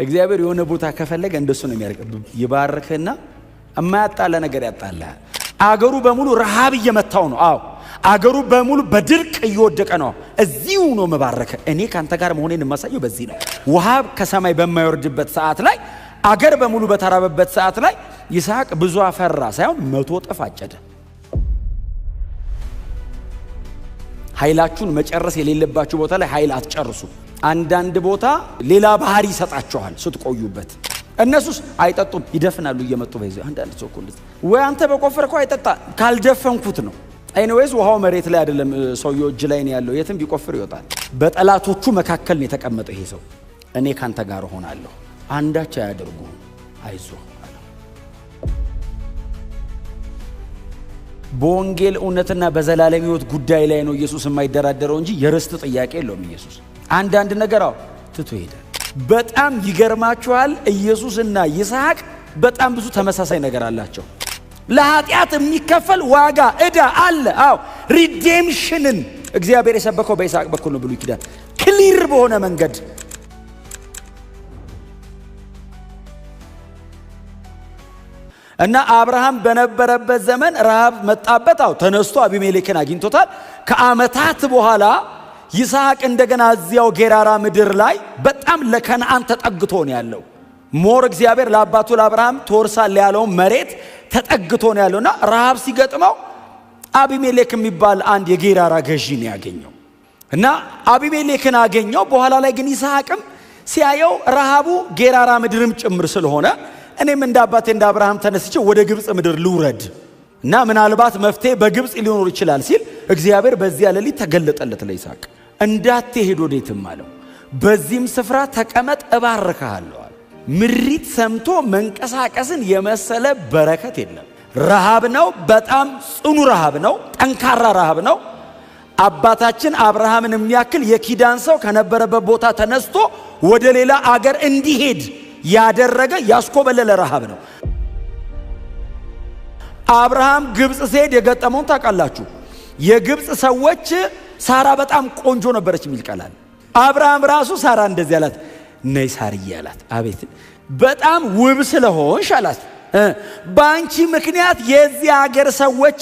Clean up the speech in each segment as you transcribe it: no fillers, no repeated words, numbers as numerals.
እግዚአብሔር የሆነ ቦታ ከፈለገ እንደሱ ነው የሚያደርግ። ይባርክና የማያጣላ ነገር ያጣላል። አገሩ በሙሉ ረሃብ እየመታው ነው። አዎ አገሩ በሙሉ በድርቅ እየወደቀ ነው። እዚሁ ነው መባረከ። እኔ ካንተ ጋር መሆኔን የማሳየው በዚህ ነው። ውሃ ከሰማይ በማይወርድበት ሰዓት ላይ አገር በሙሉ በተራበበት ሰዓት ላይ ይስሐቅ ብዙ አፈራ ሳይሆን 100 እጥፍ አጨደ። ኃይላችሁን መጨረስ የሌለባችሁ ቦታ ላይ ኃይል አትጨርሱ። አንዳንድ ቦታ ሌላ ባህሪ ይሰጣችኋል ስትቆዩበት። እነሱስ አይጠጡም፣ ይደፍናሉ እየመጡ በዚህ አንዳንድ ሰው ሁሉ ወይ አንተ በቆፈርከው አይጠጣ ካልደፈንኩት ነው። ኤኒዌይስ ውሃው መሬት ላይ አይደለም ሰውየው እጅ ላይ ነው ያለው። የትም ቢቆፍር ይወጣል። በጠላቶቹ መካከል ነው የተቀመጠው ይሄ ሰው። እኔ ካንተ ጋር ሆናለሁ፣ አንዳች አያደርጉ፣ አይዞህ አለ። በወንጌል እውነትና በዘላለም ሕይወት ጉዳይ ላይ ነው ኢየሱስ የማይደራደረው እንጂ የርስት ጥያቄ የለውም። ኢየሱስ አንዳንድ ነገር ትቶ ሄዳል። በጣም ይገርማችኋል። ኢየሱስና ይስሐቅ በጣም ብዙ ተመሳሳይ ነገር አላቸው። ለኃጢአት የሚከፈል ዋጋ ዕዳ አለ። አዎ ሪዴምሽንን እግዚአብሔር የሰበከው በይስሐቅ በኩል ነው። ብሉይ ኪዳን ክሊር በሆነ መንገድ እና አብርሃም በነበረበት ዘመን ረሃብ መጣበት። አዎ ተነስቶ አቢሜሌክን አግኝቶታል። ከዓመታት በኋላ ይስሐቅ እንደገና እዚያው ጌራራ ምድር ላይ በጣም ለከነዓን ተጠግቶ ነው ያለው። ሞር እግዚአብሔር ለአባቱ ለአብርሃም ተወርሳል ያለው መሬት ተጠግቶ ነው ያለውና ረሃብ ሲገጥመው አቢሜሌክ የሚባል አንድ የጌራራ ገዢ ነው ያገኘው እና አቢሜሌክን አገኘው። በኋላ ላይ ግን ይስሐቅም ሲያየው ረሃቡ ጌራራ ምድርም ጭምር ስለሆነ እኔም እንደ አባቴ እንደ አብርሃም ተነስቼ ወደ ግብጽ ምድር ልውረድ እና ምናልባት መፍትሄ በግብጽ ሊኖር ይችላል ሲል እግዚአብሔር በዚያ ሌሊት ተገለጠለት ለይስሐቅ። እንዳትሄድ ወዴትም አለው፣ በዚህም ስፍራ ተቀመጥ እባርክሃለሁ። ምሪት ሰምቶ መንቀሳቀስን የመሰለ በረከት የለም። ረሃብ ነው፣ በጣም ጽኑ ረሃብ ነው፣ ጠንካራ ረሃብ ነው። አባታችን አብርሃምን የሚያክል የኪዳን ሰው ከነበረበት ቦታ ተነስቶ ወደ ሌላ አገር እንዲሄድ ያደረገ ያስኮበለለ ረሃብ ነው። አብርሃም ግብጽ ሲሄድ የገጠመውን ታውቃላችሁ። የግብጽ ሰዎች ሳራ በጣም ቆንጆ ነበረች የሚል ቃል አለ። አብርሃም ራሱ ሳራ እንደዚህ አላት፣ ነይ ሳርዬ አላት። አቤት በጣም ውብ ስለሆንሽ አላት። ባንቺ ምክንያት የዚህ ሀገር ሰዎች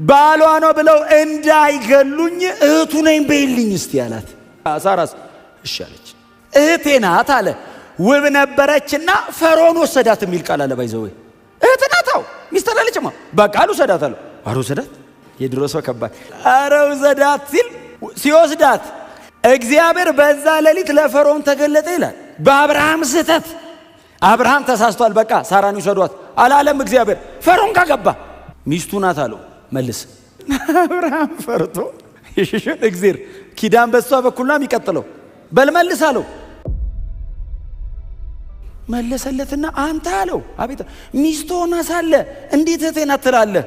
ባሏ ነው ብለው እንዳይገሉኝ እህቱ ነኝ በይልኝ እስቲ አላት። ሳራስ እሺ አለች። እህቴ ናት አለ። ውብ ነበረችና ፈርዖን ወሰዳት የሚል ቃል አለ። ባይዘው እህት ናታው ሚስተላለችማ በቃ ወሰዳት አለ። ወሰዳት የድሮ ሰው ከባድ አረው ዘዳት ሲል ሲወስዳት እግዚአብሔር በዛ ሌሊት ለፈርዖን ተገለጠ ይላል። በአብርሃም ስህተት አብርሃም ተሳስቷል። በቃ ሳራን ይወስዷት አላለም እግዚአብሔር። ፈርዖን ካገባ ሚስቱ ናት አለው። መልስ አብርሃም ፈርቶ ይሽሽን እግዚአብሔር ኪዳን በሷ በኩልና የሚቀጥለው በልመልስ አለው። መለሰለትና አንተ አለው አቤት ሚስቱ ሆና ሳለ እንዴት እህቴን አትላለህ?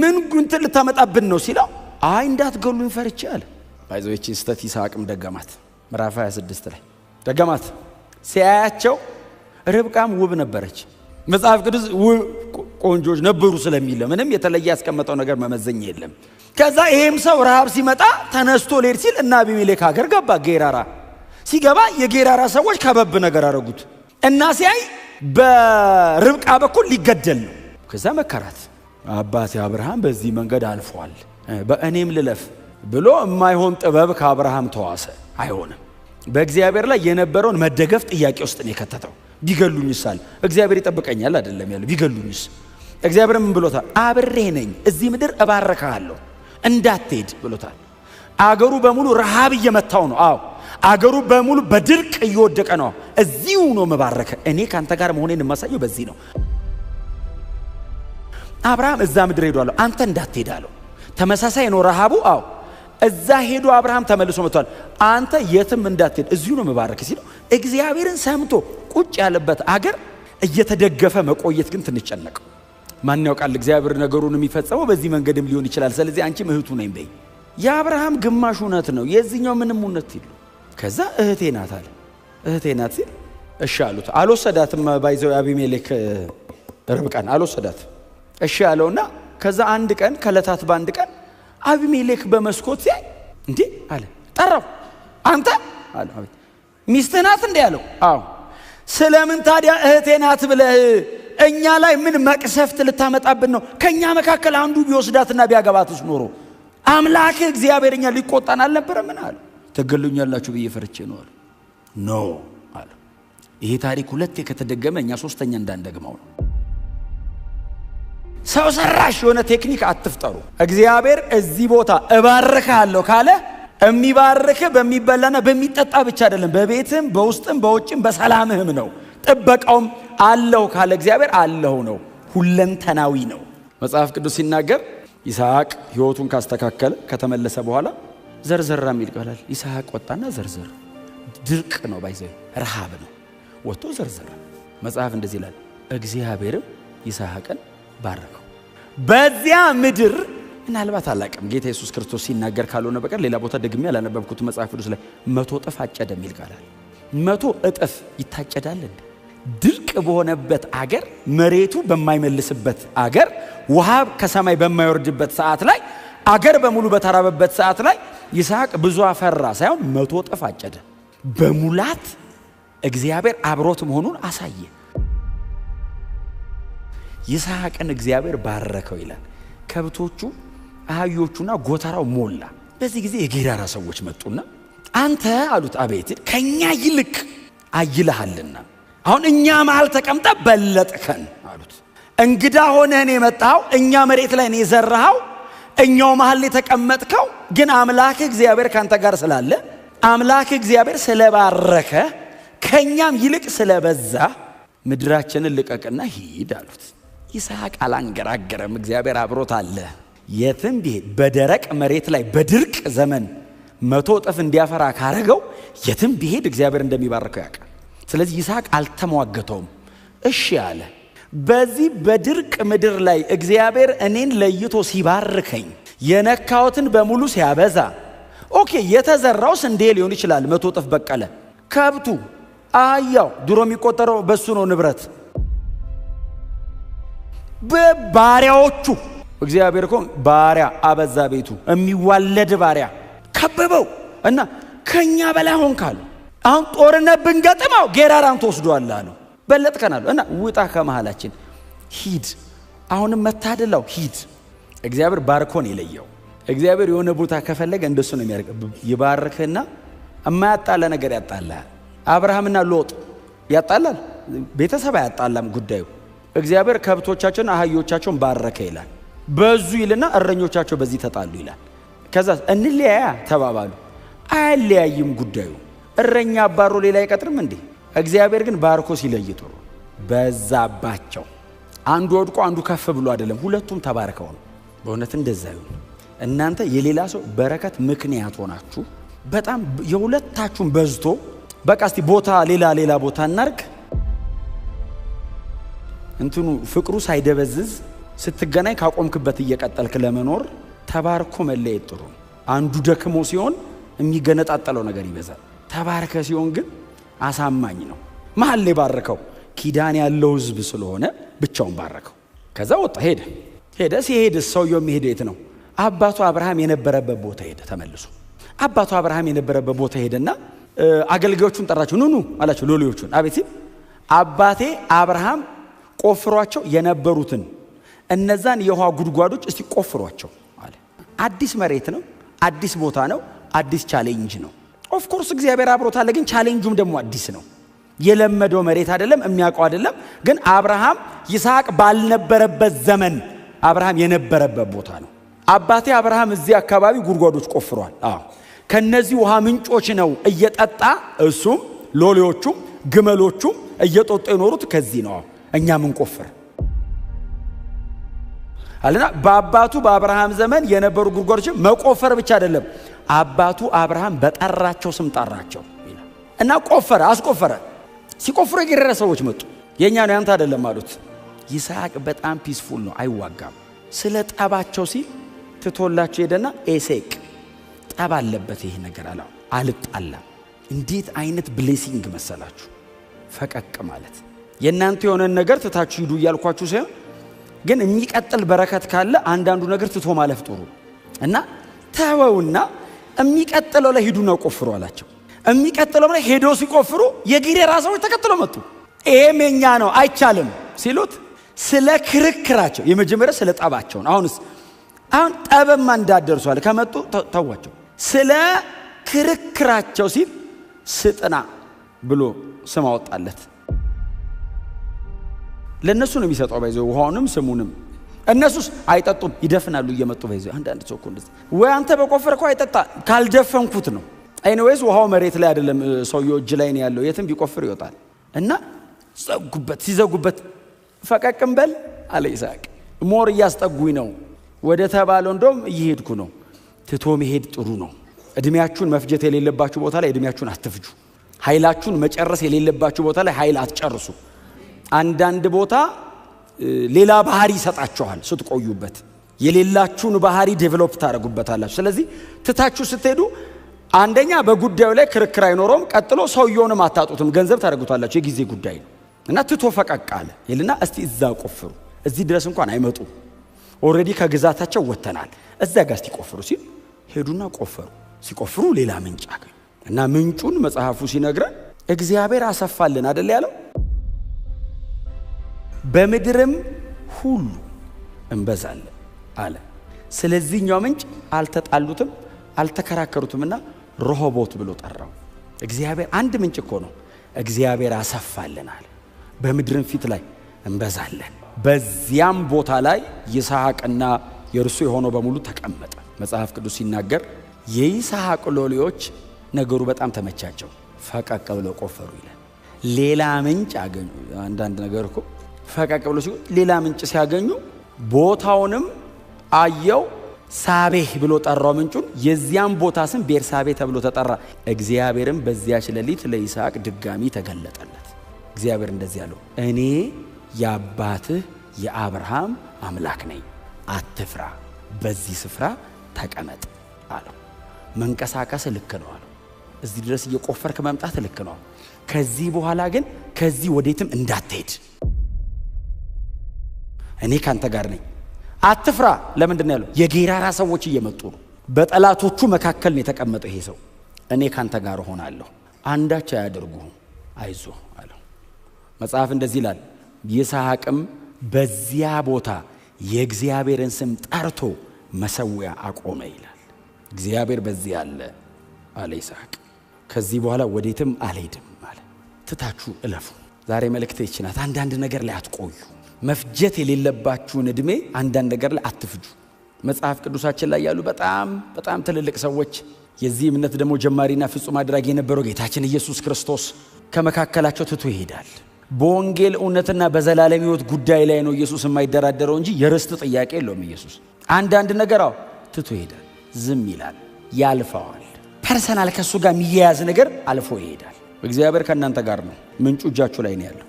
ምን ጉንትን ልታመጣብን ነው ሲለው አይ እንዳትገሉኝ ፈርቼ አለ። ባይዘውቺ ስተት ይስሐቅም ደገማት። ምዕራፍ 26 ላይ ደገማት። ሲያያቸው ርብቃም ውብ ነበረች። መጽሐፍ ቅዱስ ቆንጆች ነበሩ ስለሚል ምንም የተለየ ያስቀመጠው ነገር መመዘኛ የለም። ከዛ ይሄም ሰው ረሃብ ሲመጣ ተነስቶ ሌድ ሲል እና አቢሜሌክ ሀገር ገባ። ጌራራ ሲገባ የጌራራ ሰዎች ከበብ ነገር አረጉት እና ሲያይ በርብቃ በኩል ሊገደል ነው። ከዛ መከራት አባቴ አብርሃም በዚህ መንገድ አልፏል፣ በእኔም ልለፍ ብሎ የማይሆን ጥበብ ከአብርሃም ተዋሰ። አይሆንም። በእግዚአብሔር ላይ የነበረውን መደገፍ ጥያቄ ውስጥ ነው የከተተው። ቢገሉኝሳል እግዚአብሔር ይጠብቀኛል አይደለም ያለው። ቢገሉኝስ እግዚአብሔር ምን ብሎታል? አብሬ ነኝ፣ እዚህ ምድር እባርካለሁ፣ እንዳትሄድ ብሎታል። አገሩ በሙሉ ረሃብ እየመታው ነው። አዎ አገሩ በሙሉ በድርቅ እየወደቀ ነው። እዚሁ ነው መባረከ። እኔ ካንተ ጋር መሆኔን የማሳየው በዚህ ነው። አብርሃም እዛ ምድር ሄዷል፣ አንተ እንዳትሄድ አለው። ተመሳሳይ ነው ረሃቡ። አዎ እዛ ሄዶ አብርሃም ተመልሶ መጥቷል። አንተ የትም እንዳትሄድ እዚሁ ነው መባረከ ሲለው እግዚአብሔርን ሰምቶ ቁጭ ያለበት አገር እየተደገፈ መቆየት ግን ትንጨነቅ። ማን ያውቃል እግዚአብሔር ነገሩን የሚፈጸመው በዚህ መንገድም ሊሆን ይችላል። ስለዚህ አንቺ እህቱ ነኝ በይ። የአብርሃም ግማሽ እውነት ነው፣ የዚህኛው ምንም እውነት ይሉ። ከዛ እህቴ ናት አለ። እህቴ ናት ሲል እሺ አሉት። አልወሰዳትም። ባይዘው አቢሜሌክ ርብቃን አልወሰዳት እሺ አለውና ከዛ አንድ ቀን ከለታት በአንድ ቀን አቢሜሌክ በመስኮት ሲያይ እንዴ አለ። ጠራው። አንተ አለ። አቤት ሚስትህ ናት እንዴ አለው። አዎ ስለምን ታዲያ እህቴ ናት ብለህ እኛ ላይ ምን መቅሰፍት ልታመጣብን ነው? ከኛ መካከል አንዱ ቢወስዳትና ቢያገባትስ ኖሮ አምላክ እግዚአብሔር እኛ ሊቆጣን አልነበረም? ምን አለ? ተገሉኛላችሁ ብዬ ፈርቼ ነው አለ። ኖ አለ። ይሄ ታሪክ ሁለቴ ከተደገመ እኛ ሶስተኛ እንዳንደግመው ነው። ሰው ሰራሽ የሆነ ቴክኒክ አትፍጠሩ። እግዚአብሔር እዚህ ቦታ እባርካለሁ ካለ የሚባርክ በሚበላና በሚጠጣ ብቻ አይደለም፣ በቤትም በውስጥም በውጭም በሰላምህም ነው። ጥበቃውም አለው ካለ እግዚአብሔር አለው ነው፣ ሁለንተናዊ ነው። መጽሐፍ ቅዱስ ሲናገር ይስሐቅ ሕይወቱን ካስተካከለ ከተመለሰ በኋላ ዘርዘራ የሚል ቃል ይስሐቅ ወጣና ዘርዘር። ድርቅ ነው ባይዘይ ረሃብ ነው። ወጥቶ ዘርዘራ። መጽሐፍ እንደዚህ ይላል፣ እግዚአብሔርም ይስሐቅን ባረከው። በዚያ ምድር ምናልባት አላቅም ጌታ ኢየሱስ ክርስቶስ ሲናገር ካልሆነ በቀር ሌላ ቦታ ደግሜ ያላነበብኩት መጽሐፍ ቅዱስ ላይ 100 እጥፍ አጨደ የሚል ቃል አለ። 100 እጥፍ ይታጨዳል እንዴ? ድርቅ በሆነበት አገር፣ መሬቱ በማይመልስበት አገር፣ ውሃ ከሰማይ በማይወርድበት ሰዓት ላይ፣ አገር በሙሉ በተራበበት ሰዓት ላይ ይስሐቅ ብዙ አፈራ ሳይሆን 100 እጥፍ አጨደ። በሙላት እግዚአብሔር አብሮት መሆኑን አሳየ። ይስሐቅን እግዚአብሔር ባረከው ይላል። ከብቶቹ አህዮቹና ጎተራው ሞላ። በዚህ ጊዜ የጌራራ ሰዎች መጡና አንተ አሉት፣ አቤት፣ ከኛ ይልቅ አይልሃልና አሁን እኛ መሃል ተቀምጠ በለጥከን አሉት። እንግዳ ሆነን የመጣው እኛ መሬት ላይ ነው የዘራኸው፣ እኛው መሃል የተቀመጥከው፣ ግን አምላክ እግዚአብሔር ካንተ ጋር ስላለ አምላክ እግዚአብሔር ስለባረከ ከኛም ይልቅ ስለበዛ ምድራችንን ልቀቅና ሂድ አሉት። ይስሐቅ አላንገራገረም። እግዚአብሔር አብሮት አለ። የትም ቢሄድ በደረቅ መሬት ላይ በድርቅ ዘመን 100 እጥፍ እንዲያፈራ ካረገው የትም ቢሄድ እግዚአብሔር እንደሚባርከው ያውቃል። ስለዚህ ይስሐቅ አልተሟገተውም፣ እሺ አለ። በዚህ በድርቅ ምድር ላይ እግዚአብሔር እኔን ለይቶ ሲባርከኝ የነካውትን በሙሉ ሲያበዛ፣ ኦኬ የተዘራው ስንዴ ሊሆን ይችላል፣ 100 እጥፍ በቀለ። ከብቱ አያው ድሮ የሚቆጠረው በሱ ነው ንብረት። በባሪያዎቹ እግዚአብሔር እኮ ባሪያ አበዛ፣ ቤቱ የሚዋለድ ባሪያ ከበበው እና ከኛ በላይ ሆንካሉ። አሁን ጦርነት ብንገጥመው ጌራራን ተወስዷል አሉ። በለጥከናል እና ውጣ ከመሃላችን ሂድ። አሁንም መታደላው ሂድ። እግዚአብሔር ባርኮን የለየው። እግዚአብሔር የሆነ ቦታ ከፈለገ እንደሱ ነው የሚያደርግ። ይባርክና የማያጣላ ነገር ያጣላል። አብርሃምና ሎጥ ያጣላል፣ ቤተሰብ ያጣላም ጉዳዩ። እግዚአብሔር ከብቶቻቸውን አህዮቻቸውን ባረከ ይላል። በዙ ይልና እረኞቻቸው በዚህ ተጣሉ ይላል። ከዛ እንለያያ ተባባሉ። አያለያይም ጉዳዩ። እረኛ አባሮ ሌላ አይቀጥርም እንዴ? እግዚአብሔር ግን ባርኮ ሲለይ ጥሩ በዛባቸው። አንዱ ወድቆ አንዱ ከፍ ብሎ አይደለም፣ ሁለቱም ተባርከው ነው። በእውነት እንደዛ ይሁን። እናንተ የሌላ ሰው በረከት ምክንያት ሆናችሁ በጣም የሁለታችሁም በዝቶ በቃ እስቲ ቦታ ሌላ ቦታ እናርግ እንትኑ ፍቅሩ ሳይደበዝዝ ስትገናኝ ካቆምክበት እየቀጠልክ ለመኖር ተባርኮ መለየት ጥሩ። አንዱ ደክሞ ሲሆን የሚገነጣጠለው ነገር ይበዛል። ተባርከ ሲሆን ግን አሳማኝ ነው። መሃል ላይ ባረከው ኪዳን ያለው ሕዝብ ስለሆነ ብቻውን ባረከው። ከዛ ወጣ ሄደ። ሲሄድ ሰውየው የሚሄድ የት ነው? አባቱ አብርሃም የነበረበት ቦታ ሄደ። ተመልሶ አባቱ አብርሃም የነበረበት ቦታ ሄደና አገልጋዮቹን ጠራቸው። ኑ አላቸው ሎሌዎቹን። አቤት ሲል አባቴ አብርሃም ቆፍሯቸው የነበሩትን እነዛን የውሃ ጉድጓዶች እስቲ ቆፍሯቸው አለ። አዲስ መሬት ነው፣ አዲስ ቦታ ነው፣ አዲስ ቻሌንጅ ነው። ኦፍ ኮርስ እግዚአብሔር አብሮት አለ፣ ግን ቻሌንጁም ደግሞ አዲስ ነው። የለመደው መሬት አይደለም፣ የሚያውቀው አይደለም። ግን አብርሃም ይስሐቅ ባልነበረበት ዘመን አብርሃም የነበረበት ቦታ ነው። አባቴ አብርሃም እዚህ አካባቢ ጉድጓዶች ቆፍሯል። ከነዚህ ውሃ ምንጮች ነው እየጠጣ እሱም ሎሌዎቹም ግመሎቹም እየጠጡ የኖሩት ከዚህ ነው። እኛ ምን ቆፍር አለና በአባቱ በአብርሃም ዘመን የነበሩ ጉድጓዶች መቆፈር ብቻ አይደለም፣ አባቱ አብርሃም በጠራቸው ስም ጠራቸው እና ቆፈረ፣ አስቆፈረ። ሲቆፍሩ የጌረረ ሰዎች መጡ። የኛ ነው ያንተ አይደለም አሉት። ይስሐቅ በጣም ፒስፉል ነው፣ አይዋጋም። ስለ ጠባቸው ሲል ትቶላቸው ሄደና ኤሴቅ ጠብ አለበት ይሄ ነገር አለ። አልጣላም። እንዴት አይነት ብሌሲንግ መሰላችሁ! ፈቀቅ ማለት የእናንተ የሆነ ነገር ትታችሁ ሂዱ እያልኳችሁ ሳይሆን ግን የሚቀጥል በረከት ካለ አንዳንዱ ነገር ትቶ ማለፍ ጥሩ እና ተወውና የሚቀጥለው ላይ ሂዱና ቆፍሩ አላቸው። የሚቀጥለው ላይ ሄዶ ሲቆፍሩ የጌራራ ሰዎች ተከትለው መጡ። ኤሜኛ ነው አይቻልም ሲሉት ስለ ክርክራቸው የመጀመሪያ ስለ ጠባቸው ነው። አሁን ጠበማ እንዳደርሷል ከመጡ ተዋቸው። ስለ ክርክራቸው ሲል ስጥና ብሎ ስም አወጣለት። ለነሱ ነው የሚሰጠው ባይዘው ውሃውንም ስሙንም። እነሱስ አይጠጡም ይደፍናሉ እየመጡ ባይዘው። አንዳንድ ሰው እኮ እንደዚህ ወይ አንተ በቆፈርከው አይጠጣ ካልደፈንኩት ነው። ኤኒዌይስ ውሃው መሬት ላይ አይደለም ሰውየው እጅ ላይ ነው ያለው። የትም ቢቆፍር ይወጣል። እና ሲዘጉበት ፈቀቅም በል አለ ይስሐቅ። ሞር እያስጠጉኝ ነው ወደ ተባለው እንደውም እየሄድኩ ነው። ትቶ መሄድ ጥሩ ነው። እድሜያችሁን መፍጀት የሌለባችሁ ቦታ ላይ እድሜያችሁን አትፍጁ። ኃይላችሁን መጨረስ የሌለባችሁ ቦታ ላይ ኃይል አትጨርሱ። አንዳንድ ቦታ ሌላ ባህሪ ይሰጣችኋል ስትቆዩበት። የሌላችሁን ባህሪ ዴቨሎፕ ታደርጉበታላችሁ። ስለዚህ ትታችሁ ስትሄዱ አንደኛ በጉዳዩ ላይ ክርክር አይኖርም። ቀጥሎ ሰውየውንም አታጡትም፣ ገንዘብ ታደርጉታላችሁ። የጊዜ ጉዳይ ነው። እና ትቶ ፈቀቅ አለ ይልና እስቲ እዛ ቆፍሩ። እዚህ ድረስ እንኳን አይመጡ ኦሬዲ ከግዛታቸው ወተናል። እዛ ጋር እስቲ ቆፍሩ ሲል ሄዱና ቆፈሩ። ሲቆፍሩ ሌላ ምንጭ አገኙ። እና ምንጩን መጽሐፉ ሲነግረን እግዚአብሔር አሰፋልን አይደል ያለው? በምድርም ሁሉ እንበዛለን አለ። ስለዚህኛው ምንጭ አልተጣሉትም አልተከራከሩትምና ሮሆቦት ብሎ ጠራው። እግዚአብሔር አንድ ምንጭ እኮ ነው። እግዚአብሔር አሰፋልን አለ። በምድርም ፊት ላይ እንበዛለን። በዚያም ቦታ ላይ ይስሐቅና የእርሱ የሆነው በሙሉ ተቀመጠ። መጽሐፍ ቅዱስ ሲናገር የይስሐቅ ሎሌዎች ነገሩ በጣም ተመቻቸው፣ ፈቀቅ ብለው ቆፈሩ ይላል። ሌላ ምንጭ አገኙ። አንዳንድ ነገር እኮ ፈቀቅ ብለው ሲሆን ሌላ ምንጭ ሲያገኙ ቦታውንም አየው፣ ሳቤህ ብሎ ጠራው ምንጩን። የዚያም ቦታ ስም ቤርሳቤ ተብሎ ተጠራ። እግዚአብሔርም በዚያች ሌሊት ለይስሐቅ ድጋሚ ተገለጠለት። እግዚአብሔር እንደዚህ አለው፣ እኔ የአባትህ የአብርሃም አምላክ ነኝ፣ አትፍራ፣ በዚህ ስፍራ ተቀመጥ አለው። መንቀሳቀስ ልክ ነው አለው። እዚህ ድረስ እየቆፈርክ መምጣት ልክ ነው። ከዚህ በኋላ ግን ከዚህ ወዴትም እንዳትሄድ፣ እኔ ካንተ ጋር ነኝ፣ አትፍራ። ለምንድን ነው ያለው? የጌራራ ሰዎች እየመጡ ነው። በጠላቶቹ መካከል ነው የተቀመጠው ይሄ ሰው። እኔ ካንተ ጋር ሆናለሁ፣ አንዳች አያደርጉህም፣ አይዞህ አለው። መጽሐፍ እንደዚህ ይላል፣ ይስሐቅም በዚያ ቦታ የእግዚአብሔርን ስም ጠርቶ መሰዊያ አቆመ ይላል። እግዚአብሔር በዚህ አለ ይስሐቅ። ከዚህ በኋላ ወዴትም አልሄድም አለ። ትታችሁ እለፉ። ዛሬ መልእክቴ ይችናት። አንዳንድ ነገር ላይ አትቆዩ። መፍጀት የሌለባችሁን እድሜ አንዳንድ ነገር ላይ አትፍጁ። መጽሐፍ ቅዱሳችን ላይ ያሉ በጣም ትልልቅ ሰዎች፣ የዚህ እምነት ደግሞ ጀማሪና ፍጹም አድራጊ የነበረው ጌታችን ኢየሱስ ክርስቶስ ከመካከላቸው ትቶ ይሄዳል። በወንጌል እውነትና በዘላለም ሕይወት ጉዳይ ላይ ነው ኢየሱስ የማይደራደረው እንጂ የርስት ጥያቄ የለውም። ኢየሱስ አንዳንድ ነገር ትቶ ይሄዳል፣ ዝም ይላል፣ ያልፈዋል። ፐርሰናል ከሱ ጋር የሚያያዝ ነገር አልፎ ይሄዳል። እግዚአብሔር ከእናንተ ጋር ነው። ምንጩ እጃችሁ ላይ ነው ያለው።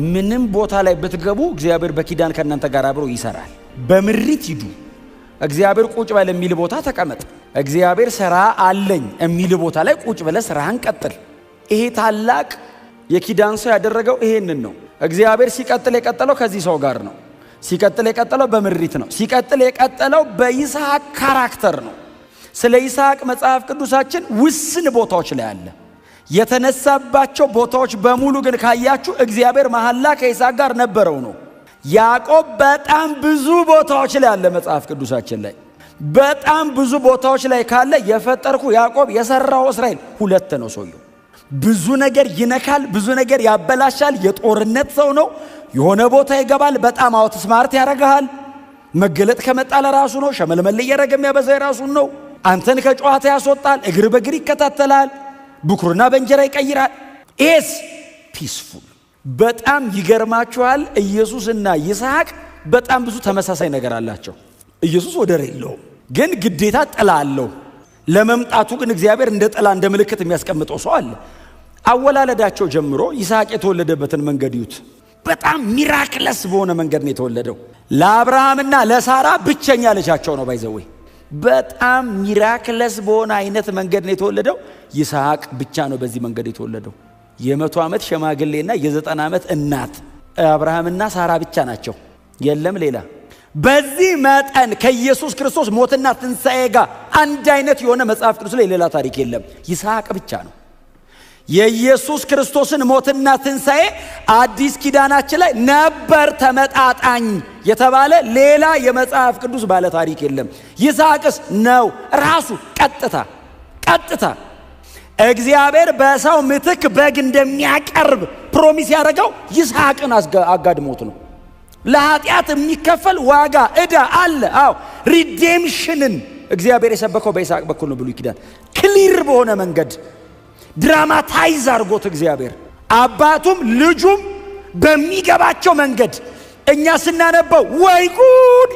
ምንም ቦታ ላይ ብትገቡ እግዚአብሔር በኪዳን ከእናንተ ጋር አብሮ ይሰራል። በምሪት ሂዱ። እግዚአብሔር ቁጭ በል የሚል ቦታ ተቀመጥ። እግዚአብሔር ሥራ አለኝ የሚል ቦታ ላይ ቁጭ ብለህ ሥራህን ቀጥል። ይሄ ታላቅ የኪዳን ሰው ያደረገው ይሄንን ነው። እግዚአብሔር ሲቀጥል የቀጠለው ከዚህ ሰው ጋር ነው። ሲቀጥል የቀጠለው በምሪት ነው። ሲቀጥል የቀጠለው በይስሐቅ ካራክተር ነው። ስለ ይስሐቅ መጽሐፍ ቅዱሳችን ውስን ቦታዎች ላይ አለ። የተነሳባቸው ቦታዎች በሙሉ ግን ካያችሁ እግዚአብሔር መሐላ ከይስሐቅ ጋር ነበረው ነው። ያዕቆብ በጣም ብዙ ቦታዎች ላይ አለ መጽሐፍ ቅዱሳችን ላይ። በጣም ብዙ ቦታዎች ላይ ካለ የፈጠርኩ ያዕቆብ የሰራው እስራኤል ሁለት ነው። ሰውየው ብዙ ነገር ይነካል፣ ብዙ ነገር ያበላሻል። የጦርነት ሰው ነው። የሆነ ቦታ ይገባል፣ በጣም አውት ስማርት ያረጋል። መገለጥ ከመጣ ለራሱ ነው። ሸመልመል እያረገ የሚያበዛው የራሱን ነው። አንተን ከጨዋታ ያስወጣል፣ እግር በእግር ይከታተላል፣ ብኩርና በእንጀራ ይቀይራል። ኤስ ፒስፉል። በጣም ይገርማችኋል። ኢየሱስና ይስሐቅ በጣም ብዙ ተመሳሳይ ነገር አላቸው። ኢየሱስ ወደር የለውም፣ ግን ግዴታ ጥላ አለው። ለመምጣቱ ግን እግዚአብሔር እንደ ጥላ እንደ ምልክት የሚያስቀምጠው ሰው አለ። አወላለዳቸው ጀምሮ ይስሐቅ የተወለደበትን መንገድ ይዩት። በጣም ሚራክለስ በሆነ መንገድ ነው የተወለደው። ለአብርሃምና ለሳራ ብቸኛ ልጃቸው ነው ባይዘወይ። በጣም ሚራክለስ በሆነ አይነት መንገድ ነው የተወለደው። ይስሐቅ ብቻ ነው በዚህ መንገድ የተወለደው። የ100 ዓመት ሸማግሌና የ90 ዓመት እናት አብርሃምና ሳራ ብቻ ናቸው፣ የለም ሌላ። በዚህ መጠን ከኢየሱስ ክርስቶስ ሞትና ትንሣኤ ጋር አንድ አይነት የሆነ መጽሐፍ ቅዱስ ላይ ሌላ ታሪክ የለም። ይስሐቅ ብቻ ነው። የኢየሱስ ክርስቶስን ሞትና ትንሣኤ አዲስ ኪዳናችን ላይ ነበር ተመጣጣኝ የተባለ ሌላ የመጽሐፍ ቅዱስ ባለ ታሪክ የለም። ይስሐቅስ ነው ራሱ ቀጥታ እግዚአብሔር በሰው ምትክ በግ እንደሚያቀርብ ፕሮሚስ ያደረገው ይስሐቅን አጋድሞት ነው። ለኃጢአት የሚከፈል ዋጋ ዕዳ አለ። አዎ ሪዴምሽንን እግዚአብሔር የሰበከው በይስሐቅ በኩል ነው። ብሉይ ኪዳን ክሊር በሆነ መንገድ ድራማታይዝ አድርጎት እግዚአብሔር አባቱም ልጁም በሚገባቸው መንገድ እኛ ስናነበው ወይ ጉድ